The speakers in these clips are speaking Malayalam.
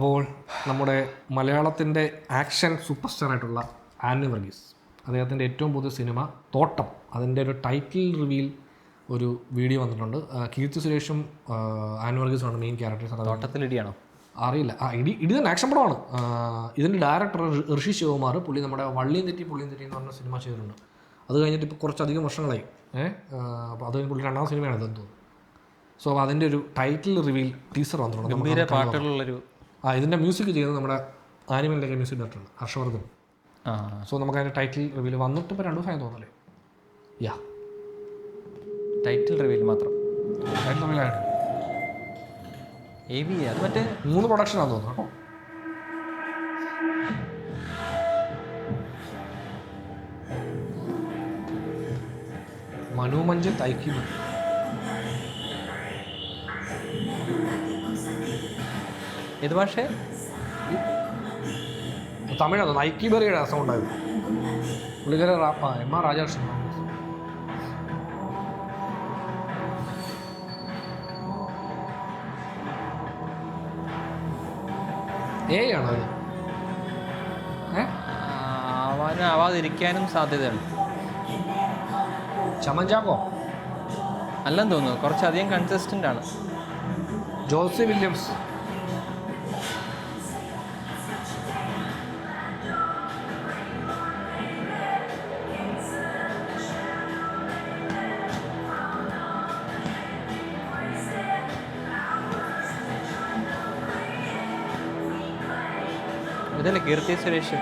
അപ്പോൾ നമ്മുടെ മലയാളത്തിൻ്റെ ആക്ഷൻ സൂപ്പർ സ്റ്റാറായിട്ടുള്ള ആന്റണി വർഗീസ്, അദ്ദേഹത്തിൻ്റെ ഏറ്റവും പുതിയ സിനിമ തോട്ടം, അതിൻ്റെ ഒരു ടൈറ്റിൽ റിവീൽ ഒരു വീഡിയോ വന്നിട്ടുണ്ട്. കീർത്തി സുരേഷും ആന്റണി വർഗീസുമാണ് മെയിൻ ക്യാരക്ടേഴ്സ്. തോട്ടത്തിൽ ഇടിയാണോ അറിയില്ല. ഇടി തന്നെ ആക്ഷൻ പടമാണ്. ഇതിൻ്റെ ഡയറക്ടർ ഋഷി ശിവകുമാർ, പുള്ളി നമ്മുടെ വള്ളിയും തെറ്റി എന്ന് പറഞ്ഞ സിനിമ ചെയ്തിട്ടുണ്ട്. അത് കഴിഞ്ഞിട്ട് ഇപ്പോൾ കുറച്ചധികം വർഷങ്ങളായി. അപ്പോൾ അത് കഴിഞ്ഞ് പുള്ളി രണ്ടാം സിനിമയാണ് ഇതെന്ന് തോന്നുന്നു. സോ അതിൻ്റെ ഒരു ടൈറ്റിൽ റിവീൽ ടീസർ വന്നിട്ടുണ്ട്. പാട്ടുകളുള്ളൊരു ഇതിൻ്റെ മ്യൂസിക് ചെയ്യുന്നത് നമ്മുടെ ആനിമലിൻ്റെ മ്യൂസിക് ഡയറക്ടറാണ് ഹർഷവർദ്ധൻ. സോ നമുക്ക് അതിൻ്റെ ടൈറ്റിൽ റിവീൽ വന്നിട്ട് ഇപ്പോൾ 2 ദിവസമായി തോന്നല്ലേ? ടൈറ്റിൽ റിവീൽ മാത്രം. ടൈറ്റിൽ റിവീലായിട്ട് അത് മറ്റേ 3 പ്രൊഡക്ഷനാണെന്ന് തോന്നുന്നു കേട്ടോ. മനു തൈക്കി ഏത് ഭാഷ? തമിഴാണ്. നൈക്കി ബെറിയുടെ സൗണ്ട് ആയിരുന്നു. പുള്ളിക്കാരെ എം ആർ രാജകൃഷ്ണൻ. ആണോ അത്? ആവാതിരിക്കാനും സാധ്യതയുണ്ട്. ചമൻചാക്കോ അല്ലെന്ന് തോന്നുന്നു, കുറച്ചധികം കൺസിസ്റ്റൻ്റ് ആണ്. ജോസി വില്യംസ്. ഇതല്ലേ കീർത്തി സുരേഷ്?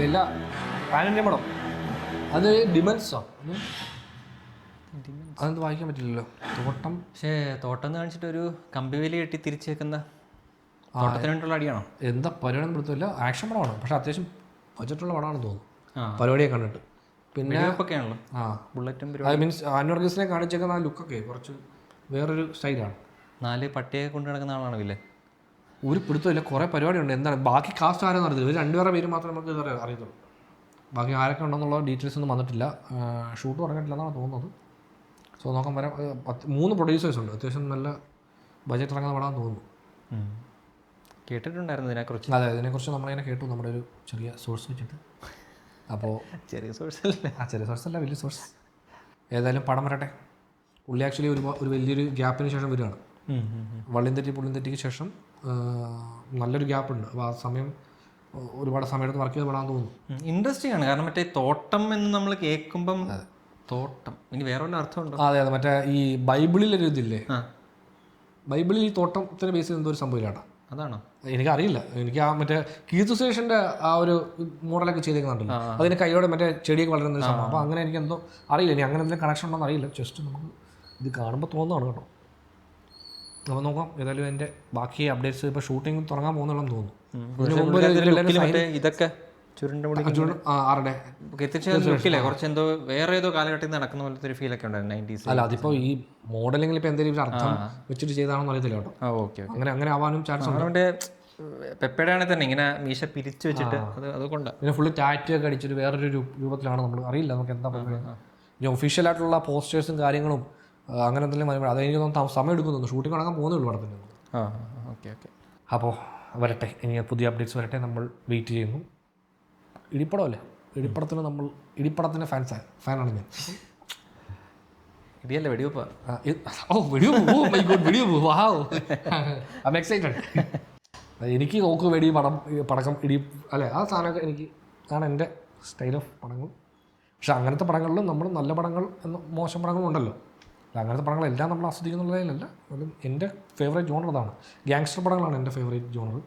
ഇല്ല, പാനിൻ്റെ പടം. അത് ഡിമൻസോ? അതെന്ത് വായിക്കാൻ പറ്റില്ലല്ലോ. തോട്ടം. പക്ഷേ തോട്ടം എന്ന് കാണിച്ചിട്ട് ഒരു കമ്പിവേലി കെട്ടി തിരിച്ചു വെക്കുന്ന തോട്ടത്തിന് വേണ്ടിയുള്ള അടിയാണോ? എന്താ പരിപാടി നിർത്തില്ല. ആക്ഷൻ പടമാണ്, പക്ഷെ അത്യാവശ്യം ബജറ്റുള്ള പടമാണെന്ന് തോന്നുന്നു പരിപാടിയെ കണ്ടിട്ട്. പിന്നെ ഒക്കെയാണല്ലോ ബുള്ളറ്റും മീൻസ് ആന്റണി വർഗീസിനെ കാണിച്ചേക്കുന്ന ആ ലുക്കൊക്കെ കുറച്ച് വേറൊരു സ്റ്റൈലാണ്. 4 പട്ടിയെ കൊണ്ട് നടക്കുന്ന ആളാണ് വില്ലേ. ഒരു പിടുത്തമില്ല. കുറേ പരിപാടിയുണ്ട്. എന്താണ് ബാക്കി കാസ്റ്റ് ആരെന്ന് അറിയത്തില്ല. ഒരു 2 പേരെ പേര് മാത്രമേ നമുക്ക് അറിയത്തുള്ളൂ. ബാക്കി ആരൊക്കെ ഉണ്ടെന്നുള്ള ഡീറ്റെയിൽസ് ഒന്നും വന്നിട്ടില്ല. ഷൂട്ട് തുടങ്ങിയിട്ടില്ലെന്നാണ് തോന്നുന്നത്. സോ നോക്കാൻ വരാം. 3 പ്രൊഡ്യൂസേഴ്സ് ഉണ്ട്. അത്യാവശ്യം നല്ല ബജറ്റ് ഇറങ്ങുന്ന പടമാണെന്ന് തോന്നുന്നു. കേട്ടിട്ടുണ്ടായിരുന്നു ഇതിനെക്കുറിച്ച്. അതെ, ഇതിനെക്കുറിച്ച് നമ്മളിങ്ങനെ കേട്ടു നമ്മുടെ ഒരു ചെറിയ സോഴ്സ് വെച്ചിട്ട്. അപ്പോൾ ചെറിയ സോഴ്സ് അല്ലേ? ചെറിയ സോഴ്സ് അല്ല, വലിയ സോഴ്സ്. ഏതായാലും പടം വരട്ടെ. പുള്ളി ആക്ച്വലി ഒരു വലിയൊരു ഗ്യാപ്പിന് ശേഷം വരികയാണ്. പുള്ളിയും ശേഷം നല്ലൊരു ഗ്യാപ്പ് ഉണ്ട്. അപ്പോൾ ആ സമയം ഒരുപാട് സമയത്ത് വർക്ക് ചെയ്ത് പെടാൻ തോന്നുന്നു. ഇൻട്രസ്റ്റിംഗ് ആണ്. കാരണം മറ്റേ തോട്ടം എന്ന് നമ്മൾ കേൾക്കുമ്പം തോട്ടം ഇനി വേറെ വല്ല അർത്ഥമുണ്ടോ? അതെ, മറ്റേ ഈ ബൈബിളിലൊരു ഇതില്ലേ, ബൈബിളിൽ ഈ തോട്ടത്തിന് ബേസ് ചെയ്ത് എന്തോ ഒരു സംഭവം ഇല്ലാട്ടോ. അതാണോ? എനിക്കറിയില്ല. എനിക്ക് ആ മറ്റേ കീർത്തി സുരേഷിൻ്റെ ആ ഒരു മോഡലൊക്കെ ചെയ്തേക്കുന്നുണ്ടല്ലോ, അതിന് കൈയോടെ മറ്റേ ചെടിയൊക്കെ വളരുന്ന ഒരു സംഭവം. അപ്പോൾ അങ്ങനെ എനിക്ക് എന്തോ അറിയില്ല. ഇനി അങ്ങനെ എന്തെങ്കിലും കണക്ഷൻ ഉണ്ടോ എന്ന് അറിയില്ല. ജസ്റ്റ് നമുക്ക് ഇത് കാണുമ്പോൾ തോന്നുന്നതാണ് കേട്ടോ. നമ്മൾ നോക്കാം. ഏതായാലും എൻ്റെ ബാക്കി അപ്ഡേറ്റ്സ് ഇപ്പോൾ ഷൂട്ടിംഗ് തുടങ്ങാൻ പോകുന്നുള്ളതെന്ന് തോന്നുന്നു. ഇതൊക്കെ കുറച്ച് എന്തോ വേറെ ഏതോ കാലഘട്ടത്തിൽ നടക്കുന്ന പോലത്തെ ഒരു ഫീലൊക്കെ ഉണ്ടായിരുന്നു 90s. അല്ല, അതിപ്പോൾ ഈ മോഡലിംഗിൽ ഇപ്പോൾ എന്തെങ്കിലും ഒരു അർത്ഥം വെച്ചിട്ട് ചെയ്താണെന്ന് അറിയത്തില്ല കേട്ടോ. അങ്ങനെ ആവാനും ചാൻസ് ഉണ്ട്. പെപ്പയുടെ ആണെങ്കിൽ തന്നെ ഇങ്ങനെ മീശ പിരിച്ചു വെച്ചിട്ട് അതുകൊണ്ട് പിന്നെ ഫുള്ള് ടാറ്റു ഒക്കെ അടിച്ചിട്ട് വേറൊരു രൂപത്തിലാണ്. നമ്മൾ അറിയില്ല നമുക്ക് എന്താ പറയുക. ഇനി ഒഫീഷ്യലായിട്ടുള്ള പോസ്റ്റേഴ്സും കാര്യങ്ങളും അങ്ങനെ എന്തെങ്കിലും വരുമ്പോൾ അതെനിക്ക് തോന്നുന്നു സമയം എടുക്കുന്നു. ഷൂട്ടിംഗ് തുടങ്ങാൻ പോകുന്നേ ഉള്ളൂ പടത്തിന്. ഓക്കെ. അപ്പോൾ വരട്ടെ, ഇനി പുതിയ അപ്ഡേറ്റ്സ് വരട്ടെ. നമ്മൾ വെയിറ്റ് ചെയ്യുന്നു. ഇടിപ്പടമല്ലേ, ഇടിപ്പടത്തിൻ്റെ ഫാനാണ് ഞാൻ. ഇടിയല്ലേ, വെടിവെപ്പ്. എനിക്ക് നോക്ക് വെടി പടക്കം ഇടി അല്ലേ, ആ സാധനമൊക്കെ എനിക്ക് ആണ് എൻ്റെ സ്റ്റൈൽ ഓഫ് പടങ്ങൾ. പക്ഷെ അങ്ങനത്തെ പടങ്ങളിലും നമ്മൾ നല്ല പടങ്ങൾ എന്ന മോശം പടങ്ങളും ഉണ്ടല്ലോ. അങ്ങനത്തെ പടങ്ങളെല്ലാം നമ്മൾ ആസ്വദിക്കുന്നുള്ളതിലല്ല. അതും എൻ്റെ ഫേവറേറ്റ് ജോണർ അതാണ്. ഗ്യാങ്സ്റ്റർ പടങ്ങളാണ് എൻ്റെ ഫേവറേറ്റ് ജോണർ.